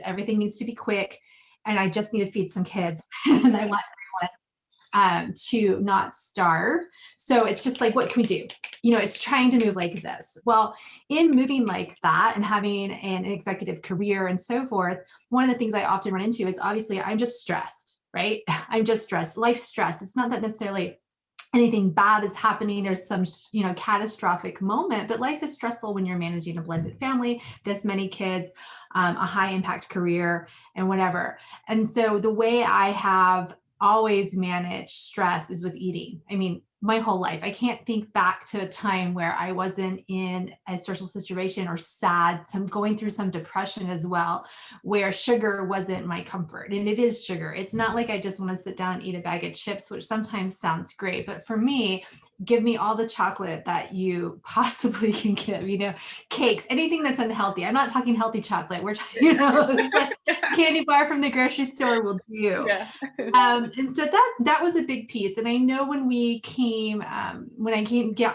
everything needs to be quick and I just need to feed some kids and I want to not starve. So it's just like, what can we do? It's trying to move like this. Well, in moving like that and having an executive career and so forth, one of the things I often run into is obviously I'm just stressed, right? I'm just stressed, life stress. It's not that necessarily anything bad is happening. There's some, catastrophic moment, but life is stressful when you're managing a blended family, this many kids, a high impact career and whatever. And so the way I have always managed stress is with eating. I mean, my whole life, I can't think back to a time where I wasn't in a social situation or sad, some going through some depression as well, where sugar wasn't my comfort. And it is sugar. It's not like I just want to sit down and eat a bag of chips, which sometimes sounds great. But for me, give me all the chocolate that you possibly can give, cakes, anything that's unhealthy. I'm not talking healthy chocolate. We're talking, it's like candy bar from the grocery store will do. Yeah. And so that was a big piece. And I know when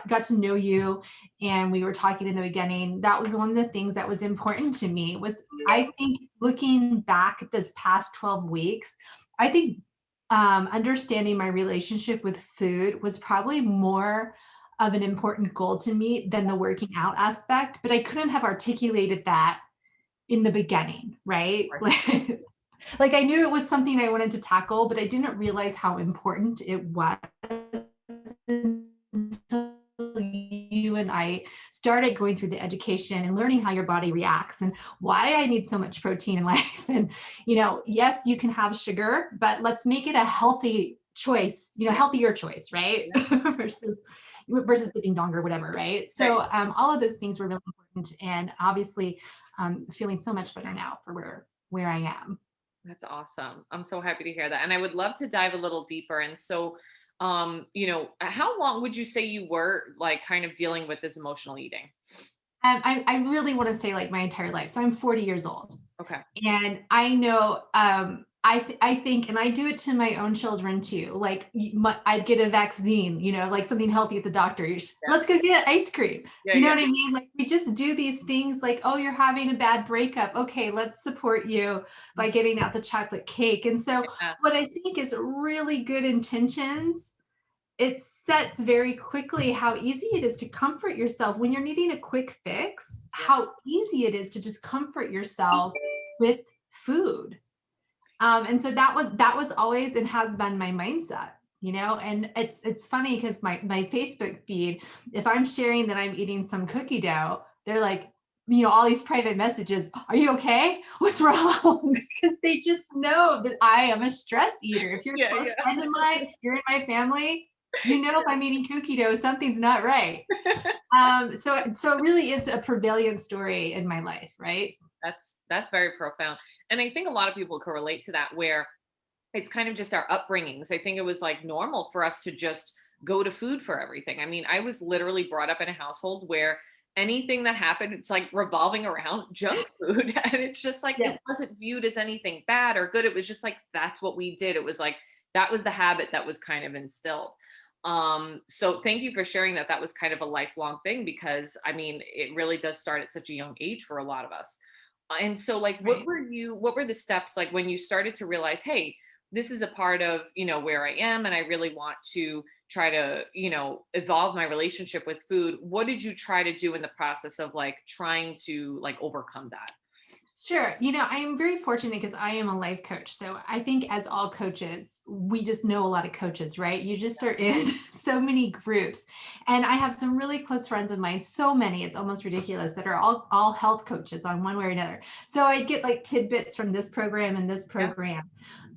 got to know you and we were talking in the beginning, that was one of the things that was important to me was, I think, looking back at this past 12 weeks, I think understanding my relationship with food was probably more of an important goal to me than the working out aspect, but I couldn't have articulated that in the beginning, right? Like I knew it was something I wanted to tackle, but I didn't realize how important it was until you and I started going through the education and learning how your body reacts and why I need so much protein in life. And, yes, you can have sugar, but let's make it a healthy choice, healthier choice, right? versus the ding dong or whatever, right? So all of those things were really important, and obviously feeling so much better now for where I am. That's awesome. I'm so happy to hear that. And I would love to dive a little deeper. And so, how long would you say you were like kind of dealing with this emotional eating? I really want to say like my entire life. So I'm 40 years old. Okay. And I know, I think, and I do it to my own children too. Like I'd get a vaccine, like something healthy at the doctor's. Yeah. Let's go get ice cream. Yeah, What I mean? Like we just do these things like, oh, you're having a bad breakup. Okay, let's support you by getting out the chocolate cake. And so yeah. what I think is really good intentions, it sets very quickly how easy it is to comfort yourself when you're needing a quick fix, how easy it is to just comfort yourself with food. And so that was always and has been my mindset, and it's funny because my Facebook feed, if I'm sharing that I'm eating some cookie dough, they're like, all these private messages, are you okay? What's wrong? Because they just know that I am a stress eater. If you're a close friend of mine, you're in my family, if I'm eating cookie dough, something's not right. So it really is a prevalent story in my life, right? That's very profound. And I think a lot of people can relate to that, where it's kind of just our upbringings. I think it was like normal for us to just go to food for everything. I mean, I was literally brought up in a household where anything that happened, it's like revolving around junk food. And it's just like, it wasn't viewed as anything bad or good. It was just like, that's what we did. It was like, that was the habit that was kind of instilled. So thank you for sharing that. That was kind of a lifelong thing, because I mean, it really does start at such a young age for a lot of us. And so like, what were the steps like when you started to realize, hey, this is a part of, where I am, and I really want to try to, evolve my relationship with food. What did you try to do in the process of like trying to like overcome that? Sure. I am very fortunate because I am a life coach. So I think as all coaches, we just know a lot of coaches, right? You just are in so many groups. And I have some really close friends of mine, so many, it's almost ridiculous, that are all health coaches on one way or another. So I get like tidbits from this program and this program.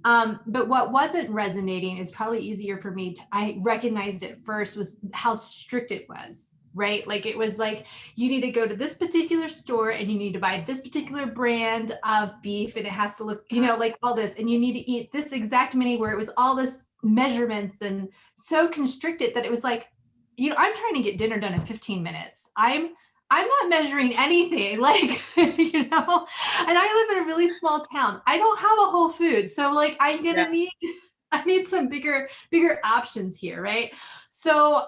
But what wasn't resonating is probably easier for me I recognized it first was how strict it was. Right? Like it was like, you need to go to this particular store and you need to buy this particular brand of beef and it has to look, like all this, and you need to eat this exact many, where it was all this measurements and so constricted that it was like, I'm trying to get dinner done in 15 minutes. I'm not measuring anything like, and I live in a really small town. I don't have a Whole Foods. So like I'm going to need I need some bigger options here, right? So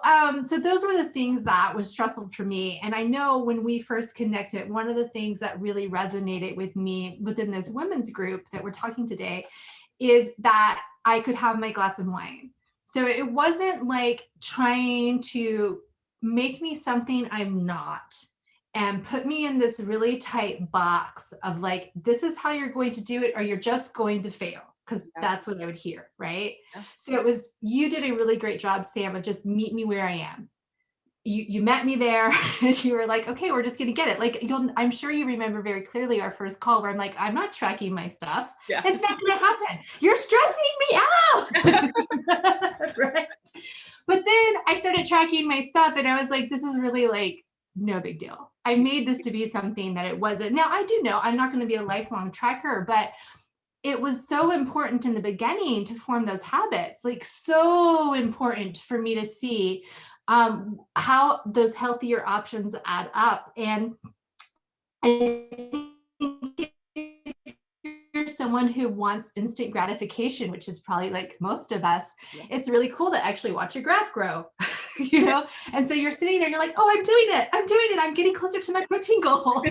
those were the things that was stressful for me. And I know when we first connected, one of the things that really resonated with me within this women's group that we're talking today is that I could have my glass of wine. So it wasn't like trying to make me something I'm not and put me in this really tight box of like, this is how you're going to do it, or you're just going to fail. Because Yeah, that's what I would hear, right? yeah, So it was, you did a really great job, Sam, of just meet me where I am. You met me there and you were like, okay, we're just gonna get it. Like I'm sure you remember very clearly our first call where I'm like, I'm not tracking my stuff. yeah. It's not gonna happen. You're stressing me out. Right. But then I started tracking my stuff and I was like, this is really like no big deal. I made this to be something that it wasn't. Now I do know I'm not going to be a lifelong tracker, but it was so important in the beginning to form those habits, like so important for me to see how those healthier options add up. And I think if you're someone who wants instant gratification, which is probably like most of us, Yeah. it's really cool to actually watch a graph grow, you know? And so you're sitting there and you're like, oh, I'm doing it. I'm doing it. I'm getting closer to my protein goal.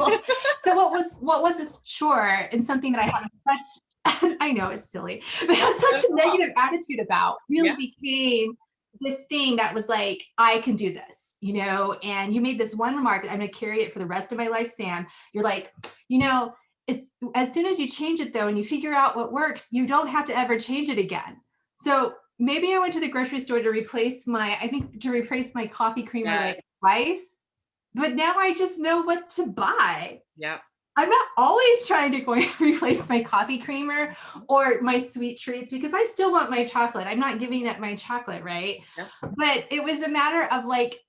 So what was this chore and something that I had such, I know it's silly, but had such a negative attitude about really Yeah. became this thing that was like, I can do this, you know? And you made this one remark, I'm going to carry it for the rest of my life, Sam. You're like, you know, it's as soon as you change it though, and you figure out what works, you don't have to ever change it again. So maybe I went to the grocery store to replace my coffee creamer Yeah. like twice, but now I just know what to buy. Yeah. I'm not always trying to go and replace my coffee creamer or my sweet treats because I still want my chocolate. I'm not giving up my chocolate, right? Yeah. But it was a matter of like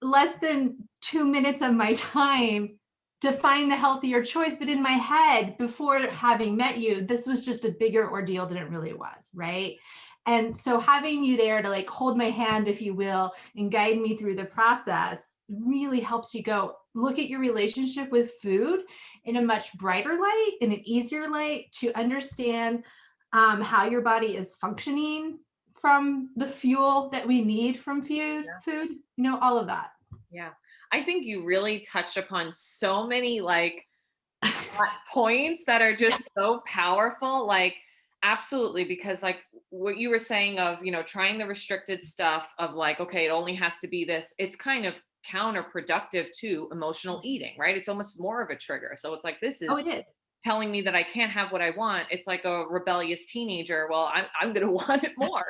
less than 2 minutes of my time to find the healthier choice. But in my head, before having met you, this was just a bigger ordeal than it really was, right? And so having you there to like hold my hand, if you will, and guide me through the process really helps you go look at your relationship with food in a much brighter light, in an easier light to understand how your body is functioning from the fuel that we need from food, all of that. Yeah. I think you really touched upon so many like hot points that are Yeah. just so powerful. Like, absolutely, because like what you were saying of, trying the restricted stuff of like, okay, it only has to be this, it's kind of counterproductive to emotional eating, right? It's almost more of a trigger. So it's like, this Oh, is it is. telling me that I can't have what I want. It's like a rebellious teenager. Well, I'm going to want it more.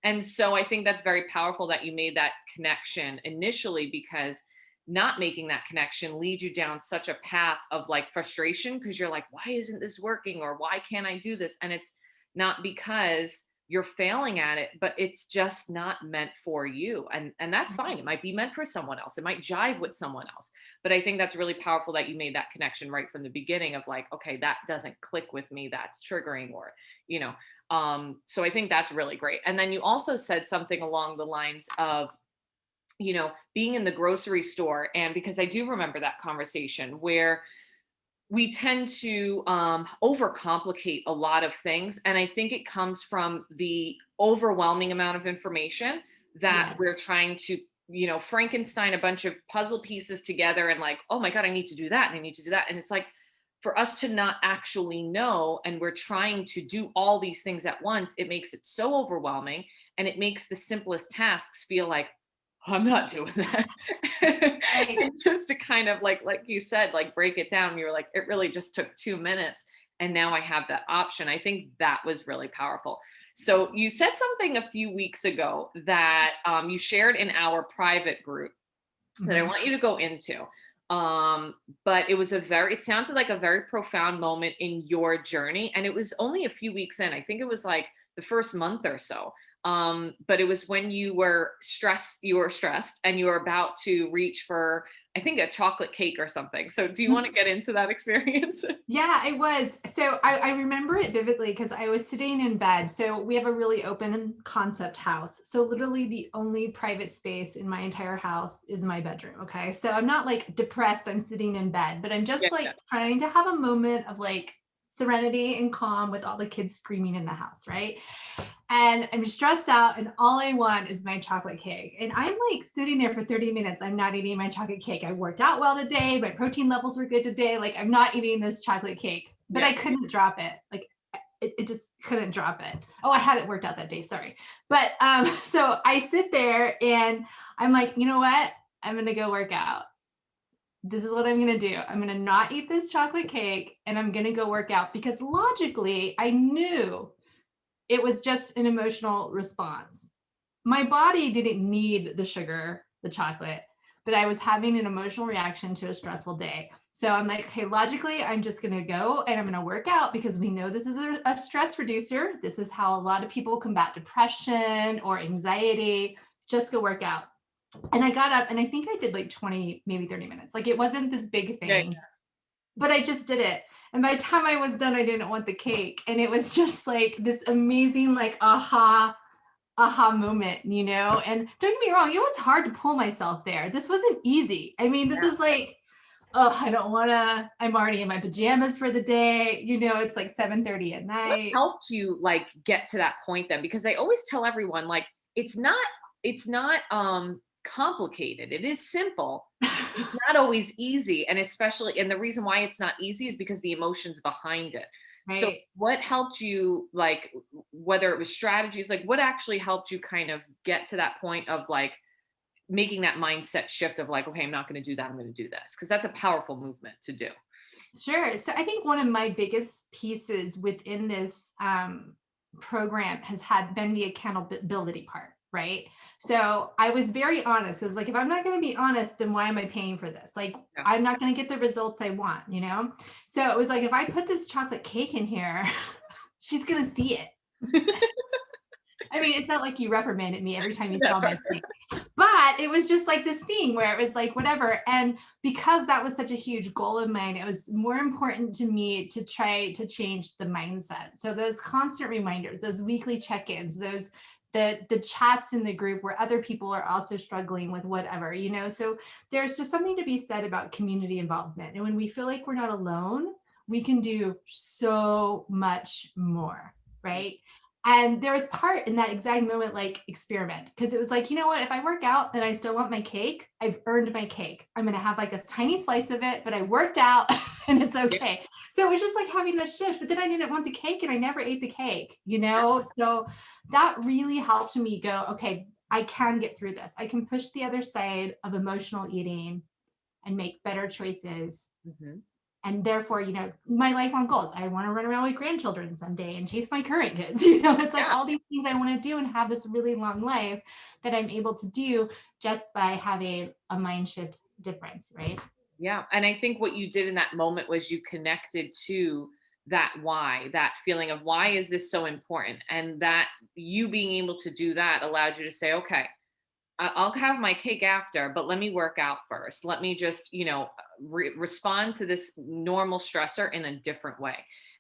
And so I think that's very powerful that you made that connection initially, because not making that connection leads you down such a path of like frustration because you're like, why isn't this working? Or why can't I do this? And it's not because you're failing at it, but it's just not meant for you. And that's fine. It might be meant for someone else. It might jive with someone else. But I think that's really powerful that you made that connection right from the beginning of like, okay, that doesn't click with me. That's triggering, or, so I think that's really great. And then you also said something along the lines of, being in the grocery store. And because I do remember that conversation where we tend to overcomplicate a lot of things. And I think it comes from the overwhelming amount of information that Yes. we're trying to, Frankenstein a bunch of puzzle pieces together and like, oh my God, I need to do that. And I need to do that. And it's like, for us to not actually know, and we're trying to do all these things at once, it makes it so overwhelming, and it makes the simplest tasks feel like, I'm not doing that. Right. And just to kind of like you said, like break it down. You were like, it really just took 2 minutes. And now I have that option. I think that was really powerful. So you said something a few weeks ago that you shared in our private group that I Mhm. want you to go into. But it sounded like a very profound moment in your journey. And it was only a few weeks in. I think it was like the first month or so. But it was when you were stressed and you were about to reach for, I think, a chocolate cake or something. So do you want to get into that experience? Yeah, it was. So I remember it vividly because I was sitting in bed. So we have a really open concept house. So literally the only private space in my entire house is my bedroom. Okay. So I'm not like depressed. I'm sitting in bed, but I'm Yeah. just like trying to have a moment of like serenity and calm with all the kids screaming in the house, right? And I'm stressed out, and all I want is my chocolate cake. And I'm like sitting there for 30 minutes. I'm not eating my chocolate cake. I worked out well today. My protein levels were good today. Like, I'm not eating this chocolate cake, but Yeah. I couldn't drop it. Like, it just couldn't drop it. Oh, I had it worked out that day. Sorry. But so I sit there and I'm like, you know what? I'm going to go work out. This is what I'm going to do. I'm going to not eat this chocolate cake and I'm going to go work out because logically I knew it was just an emotional response. My body didn't need the sugar, the chocolate, but I was having an emotional reaction to a stressful day. So I'm like, okay, logically, I'm just going to go and I'm going to work out because we know this is a stress reducer. This is how a lot of people combat depression or anxiety. Just go work out. And I got up and I think I did like 20, maybe 30 minutes. Like it wasn't this big Yeah. thing, but I just did it. And by the time I was done, I didn't want the cake. And it was just like this amazing, like, aha moment, you know? And don't get me wrong, it was hard to pull myself there. This wasn't easy. I mean, this Yeah. was like, oh, I don't wanna, I'm already in my pajamas for the day. You know, it's like 7:30 at What night. helped you like get to that point then? Because I always tell everyone like it's not complicated. It is simple. It's not always easy, and especially and the reason why it's not easy is because the emotions behind it. So Right. what helped you like whether it was strategies, like what actually helped you kind of get to that point of like making that mindset shift of like, okay, I'm not going to do that. I'm going to do this. Because that's a powerful movement to do. Sure. So I think one of my biggest pieces within this program has had been the accountability part, right? So I was very honest because, like, if I'm not going to be honest, then why am I paying for this? Like, Yeah. I'm not going to get the results I want, you know? So it was like, if I put this chocolate cake in here, she's going to see it. I mean, it's not like you reprimanded me every time you saw my Never. cake, but it was just like this thing where it was like, whatever. And because that was such a huge goal of mine, it was more important to me to try to change the mindset. So those constant reminders, those weekly check-ins, those the chats in the group where other people are also struggling with whatever, you know. So there's just something to be said about community involvement. And when we feel like we're not alone, we can do so much more, right? And there was part in that exact moment, like experiment, because it was like, you know what? If I work out and I still want my cake, I've earned my cake. I'm going to have like a tiny slice of it, but I worked out and it's Yeah. okay. So it was just like having this shift, but then I didn't want the cake and I never ate the cake, you know? So that really helped me go, okay, I can get through this. I can push the other side of emotional eating and make better choices, Mhm. and therefore, you know, my lifelong goals. I want to run around with grandchildren someday and chase my current kids. You know, it's like Yeah. all these things I want to do and have this really long life that I'm able to do just by having a mind shift difference, right? Yeah. And I think what you did in that moment was you connected to that why, that feeling of why is this so important? And that you being able to do that allowed you to say, okay, I'll have my cake after, but let me work out first. Let me just, respond to this normal stressor in a different way.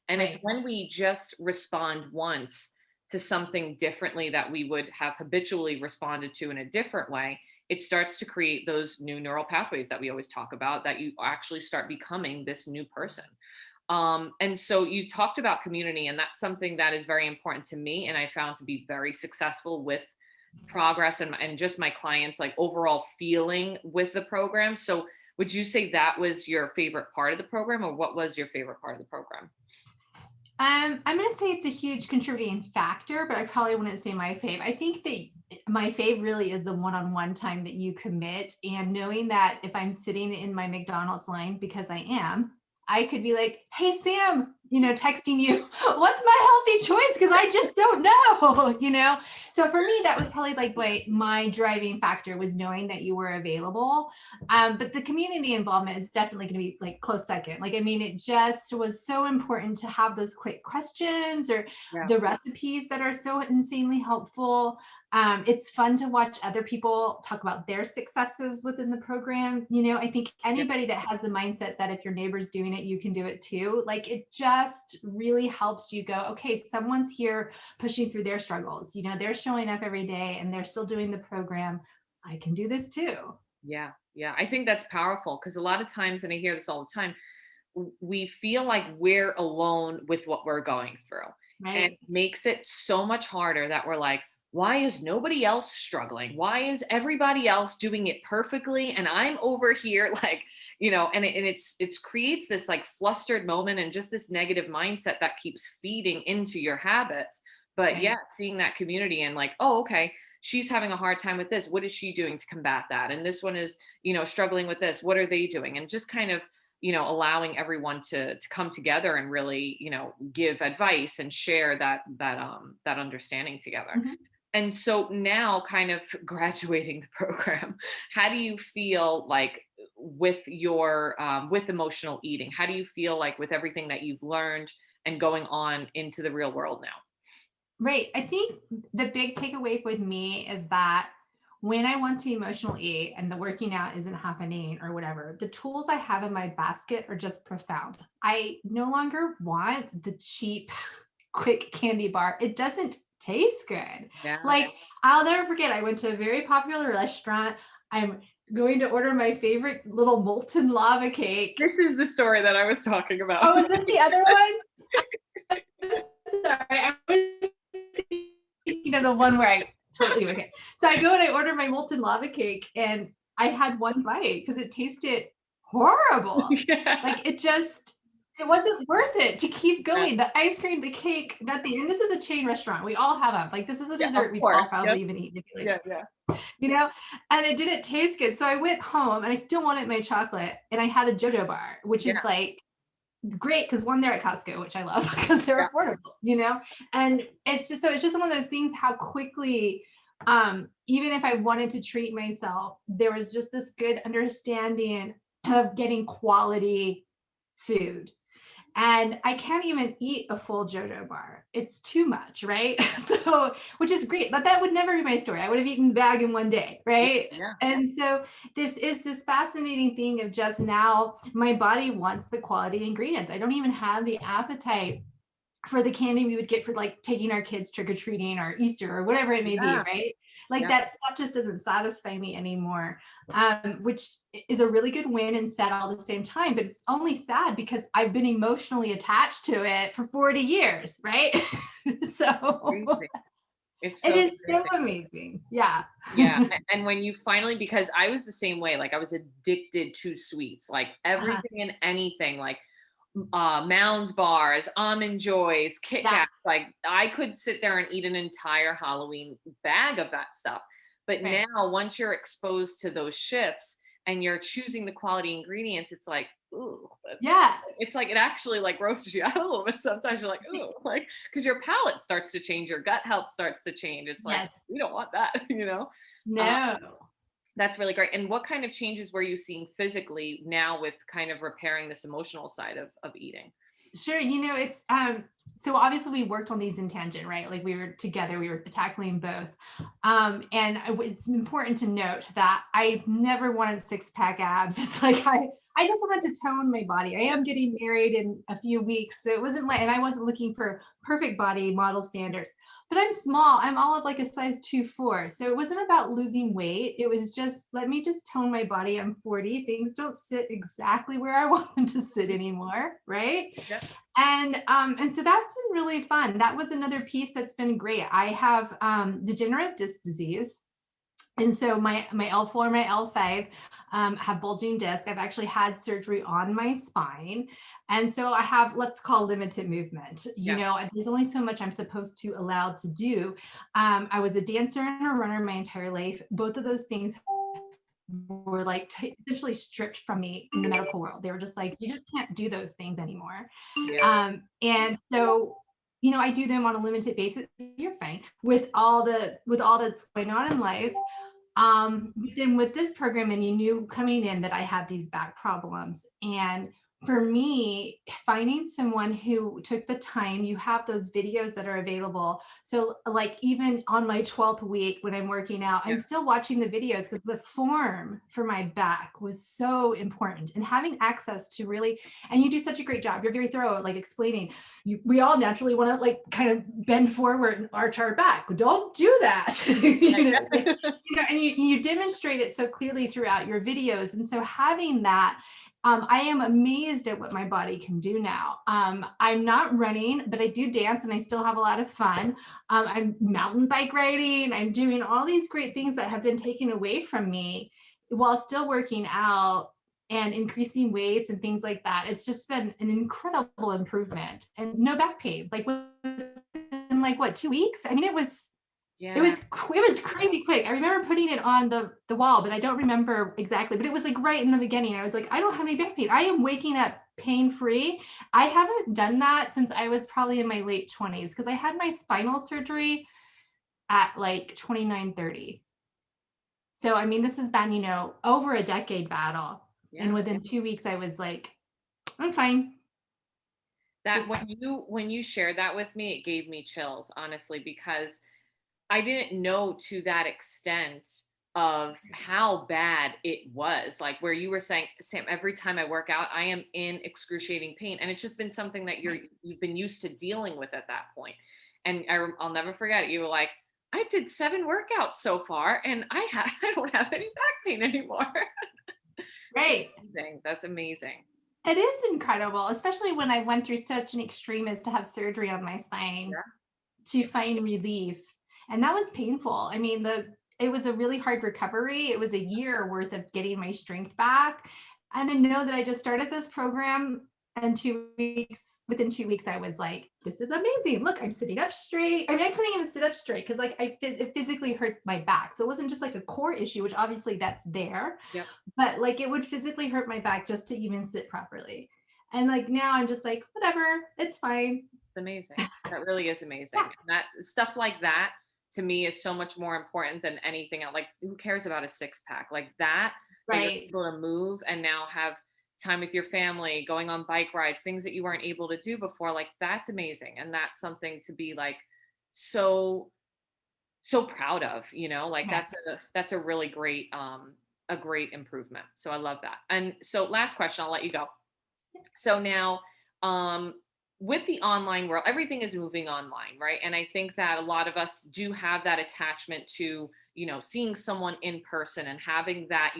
And it's Right. when we just respond once to something differently that we would have habitually responded to in a different way, it starts to create those new neural pathways that we always talk about, that you actually start becoming this new person. And so you talked about community, and that's something that is very important to me. And I found to be very successful with progress and just my clients like overall feeling with the program. So would you say that was your favorite part of the program, or what was your favorite part of the program? I'm going to say it's a huge contributing factor, but I probably wouldn't say my fave. I think that my fave really is the one-on-one time that you commit, and knowing that if I'm sitting in my McDonald's line, because I am, I could be like, "Hey Sam, you know, texting you, what's my healthy choice? Because I just don't know, you know." So for me, that was probably like my driving factor was knowing that you were available. But the community involvement is definitely going to be like close second. Like, I mean, it just was so important to have those quick questions or Yeah. the recipes that are so insanely helpful. It's fun to watch other people talk about their successes within the program. You know, I think Yeah. anybody that has the mindset that if your neighbor's doing it, you can do it too. Like, it just really helps you go, okay, someone's here pushing through their struggles. You know, they're showing up every day and they're still doing the program. I can do this too. Yeah. Yeah. I think that's powerful because a lot of times, and I hear this all the time, we feel like we're alone with what we're going through. And it Right. makes it so much harder that we're like, why is nobody else struggling? Why is everybody else doing it perfectly? And I'm over here like, it's creates this like flustered moment and just this negative mindset that keeps feeding into your habits. But yeah, Right. seeing that community and like, oh, okay, she's having a hard time with this. What is she doing to combat that? And this one is, struggling with this. What are they doing? And just kind of, allowing everyone to come together and really, give advice and share that understanding together. Mhm. And so now, kind of graduating the program, how do you feel like with your with emotional eating? How do you feel like with everything that you've learned and going on into the real world now? Right. I think the big takeaway with me is that when I want to emotional eat and the working out isn't happening or whatever, the tools I have in my basket are just profound. I no longer want the cheap, quick candy bar. It doesn't taste good. Yeah. Like, I'll never forget, I went to a very popular restaurant. I'm going to order my favorite little molten lava cake. This is the story that I was talking about. Oh, is this the other one? Sorry, I was thinking of the one where I totally okay. So I go and I order my molten lava cake, and I had one bite because it tasted horrible. Yeah. Like it wasn't worth it to keep Yeah. going. The ice cream, the cake, nothing. And this is a chain restaurant. We all have them. Like this is a Yeah, of dessert we've all course. Yep. probably even eaten together, Yeah. Yeah. you know? And it didn't taste good. So I went home and I still wanted my chocolate, and I had a JoJo bar, which Yeah. is like great because one, they're at Costco, which I love because they're affordable. And it's just one of those things how quickly, even if I wanted to treat myself, there was just this good understanding of getting quality food. And I can't even eat a full JoJo bar. It's too much, right? So, which is great, but that would never be my story. I would have eaten the bag in one day, Yeah. right? Yeah. And so this is this fascinating thing of just now my body wants the quality ingredients. I don't even have the appetite for the candy we would get for like taking our kids trick or treating or Easter or whatever it may be, Yeah. right? Like Yeah. that stuff just doesn't satisfy me anymore, which is a really good win and sad all at the same time. But it's only sad because I've been emotionally attached to it for 40 years, right? So Crazy. It's it so is so crazy. amazing. Yeah. Yeah, and when you finally, because I was the same way, like I was addicted to sweets, like Uh-huh. everything and anything, like Mounds bars, Almond Joys, Kit Yeah. Kats. Like I could sit there and eat an entire Halloween bag of that stuff. But Right. now, once you're exposed to those shifts and you're choosing the quality ingredients, it's like, ooh, Yeah. it's like it actually like roasts you out a little bit. Sometimes you're like, ooh, like because your palate starts to change, your gut health starts to change. It's like Yes. we don't want that, you know. Uh, No. that's really great. And what kind of changes were you seeing physically now with kind of repairing this emotional side of eating? Sure. It's so obviously we worked on these in tangent, right? Like we were together, we were tackling both. It's important to note that I never wanted six pack abs. It's like I just wanted to tone my body. I Yeah. am getting married in a few weeks. So it wasn't like, and I wasn't looking for perfect body model standards, but I'm small. I'm all of like a size 2'4". So it wasn't about losing weight. It was just, let me just tone my body. I'm 40. Things don't sit exactly where I want them to sit anymore. Right. Yeah. And so that's been really fun. That was another piece that's been great. I have degenerative disc disease. And so my L4, my L5 have bulging disc. I've actually had surgery on my spine. And so I have, let's call limited movement. Yeah. There's only so much I'm supposed to allow to do. I was a dancer and a runner my entire life. Both of those things were like essentially stripped from me in the medical world. They were just like, you just can't do those things anymore. Yeah. And so, I do them on a limited basis. You're fine with all that's going on in life. But then with this program, and you knew coming in that I had these back problems. And for me, finding someone who took the time, you have those videos that are available. So, like, even on my 12th week when I'm working out, I'm Yeah. still watching the videos because the form for my back was so important. And having access to really, and you do such a great job, you're very thorough at like explaining. We all naturally want to like kind of bend forward and arch our back. Don't do that. And you demonstrate it so clearly throughout your videos. And so having that I am amazed at what my body can do now. I'm not running, but I do dance and I still have a lot of fun. I'm mountain bike riding. I'm doing all these great things that have been taken away from me while still working out and increasing weights and things like that. It's just been an incredible improvement and no back pain. Like within like what, 2 weeks? I mean, it Yeah. was it was crazy quick. I remember putting it on the wall, but I don't remember exactly. But it was like right in the beginning. I was like, I don't have any back pain. I am waking up pain free. I haven't done that since I was probably in my late 20s because I had my spinal surgery at like 29, 30. So I mean, this has been, over a decade battle. And Yeah. within 2 weeks, I was like, I'm fine. That Just fine. when you shared that with me, it gave me chills, honestly, because I didn't know to that extent of how bad it was. Like where you were saying, Sam, every time I work out, I am in excruciating pain. And it's just been something that you've been used to dealing with at that point. And I'll never forget it. You were like, I did 7 workouts so far and I don't have any back pain anymore. It's Right. amazing. That's amazing. It is incredible, especially when I went through such an extreme as to have surgery on my spine Yeah. to find relief. And that was painful. I mean, it was a really hard recovery. It was a year worth of getting my strength back. And I know that I just started this program and 2 weeks, within 2 weeks, I was like, this is amazing. Look, I'm sitting up straight. I mean, I couldn't even sit up straight because like it physically hurt my back. So it wasn't just like a core issue, which obviously that's there, Yep. but like it would physically hurt my back just to even sit properly. And like now I'm just like, whatever, it's fine. It's amazing. That really is amazing. Yeah. And that stuff like that to me is so much more important than anything else. Like who cares about a six pack? Like that you're Right. able to move and now have time with your family, going on bike rides, things that you weren't able to do before. Like that's amazing. And that's something to be like so so proud of, like Yeah. that's a really great a great improvement. So I love that. And so last question, I'll let you go. So now, um, with the online world, everything is moving online, right? And I think that a lot of us do have that attachment to, seeing someone in person and having that,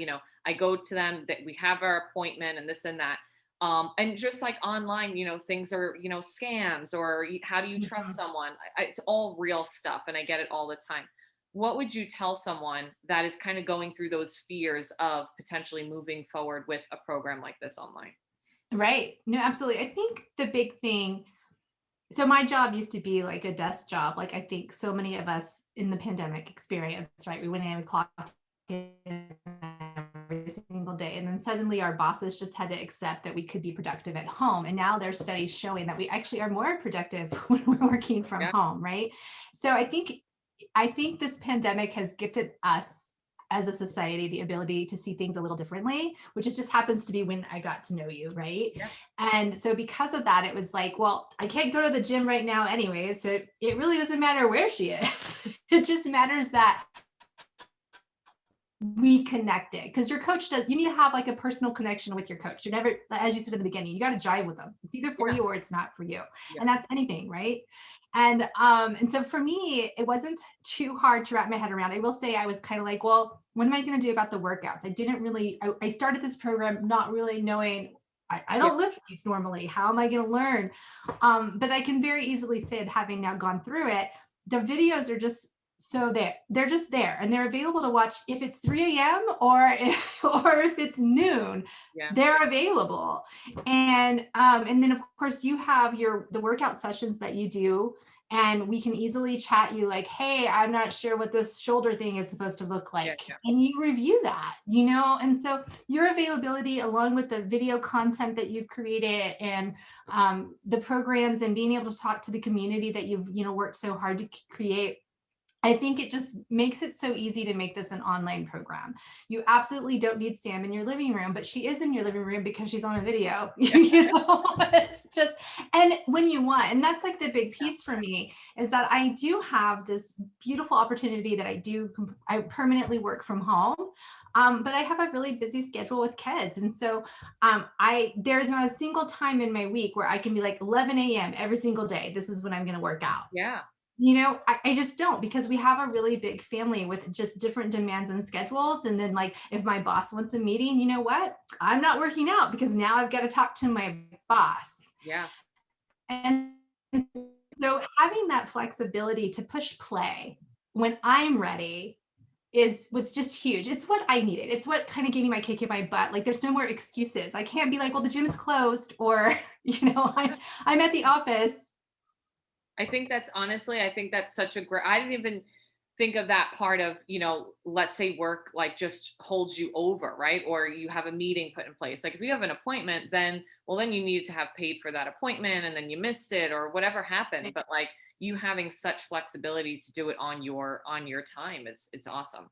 I go to them, that we have our appointment and this and that. And just like online, things are, scams or how do you trust Mhm. someone? It's all real stuff. And I get it all the time. What would you tell someone that is kind of going through those fears of potentially moving forward with a program like this online? Right. No, absolutely. I think the big thing, so my job used to be like a desk job. Like I think so many of us in the pandemic experienced, right? We went in and clocked in every single day. And then suddenly our bosses just had to accept that we could be productive at home. And now there's studies showing that we actually are more productive when we're working from Yeah. home, right? So I think this pandemic has gifted us as a society the ability to see things a little differently, which just happens to be when I got to know you, right? Yeah. And so because of that, it was like, well, I can't go to the gym right now anyway, so it really doesn't matter where she is. It just matters that we connected because your coach does, you need to have like a personal connection with your coach. You never, as you said at the beginning, you got to jive with them. It's either for Yeah. you or it's not for you. Yeah. And that's anything, right? And so for me, it wasn't too hard to wrap my head around. I will say I was kind of like, well, what am I going to do about the workouts? I didn't really, I started this program not really knowing I Yeah. don't lift weights normally. How am I going to learn? But I can very easily say, having now gone through it, the videos are just so they're just there and they're available to watch if it's 3 a.m. or if it's noon. Yeah. They're available. And then of course you have the workout sessions that you do, and we can easily chat you like, hey, I'm not sure what this shoulder thing is supposed to look Yeah. like. Yeah. And you review that. And so your availability along with the video content that you've created and the programs and being able to talk to the community that you've worked so hard to create, I think it just makes it so easy to make this an online program. You absolutely don't need Sam in your living room, but she is in your living room because she's on a video. It's just, and when you want, and that's like the big piece for me is that I do have this beautiful opportunity that I permanently work from home. But I have a really busy schedule with kids. And so there's not a single time in my week where I can be like 11 a.m. every single day. This is when I'm going to work out. Yeah. I just don't, because we have a really big family with just different demands and schedules. And then, like, if my boss wants a meeting, you know what? I'm not working out because now I've got to talk to my boss. Yeah. And so having that flexibility to push play when I'm ready is was just huge. It's what I needed. It's what kind of gave me my kick in my butt. Like, there's no more excuses. I can't be like, well, the gym is closed, or I'm at the office. I think that's honestly, I think that's such a great, I didn't even think of that part of, let's say work like just holds you over, right? Or you have a meeting put in place. Like if you have an appointment, then, well, then you needed to have paid for that appointment and then you missed it or whatever happened. But like you having such flexibility to do it on your time is awesome.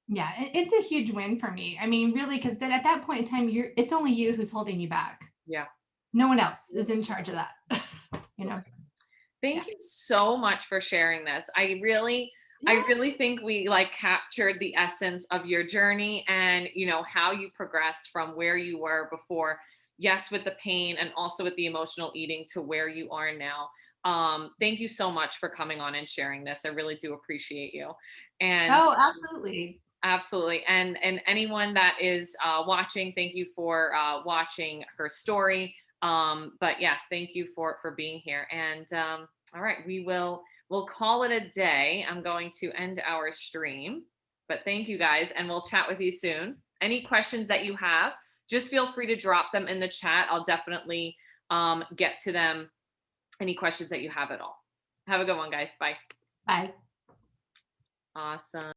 Yeah, it's a huge win for me. I mean, really, because then at that point in time, it's only you who's holding you back. Yeah. No one else is in charge of that. you know? Absolutely. Yeah. Thank you so much for sharing this. I Yeah. really think we like captured the essence of your journey and, how you progressed from where you were before, yes, with the pain and also with the emotional eating to where you are now. Thank you so much for coming on and sharing this. I really do appreciate you. And Oh, absolutely. absolutely. And anyone that is watching, thank you for watching her story. But yes, thank you for being here. And all right, we'll call it a day. I'm going to end our stream. But thank you guys, and we'll chat with you soon. Any questions that you have, just feel free to drop them in the chat. I'll definitely get to them. Any questions that you have at all. Have a good one, guys. Bye. Bye. Awesome.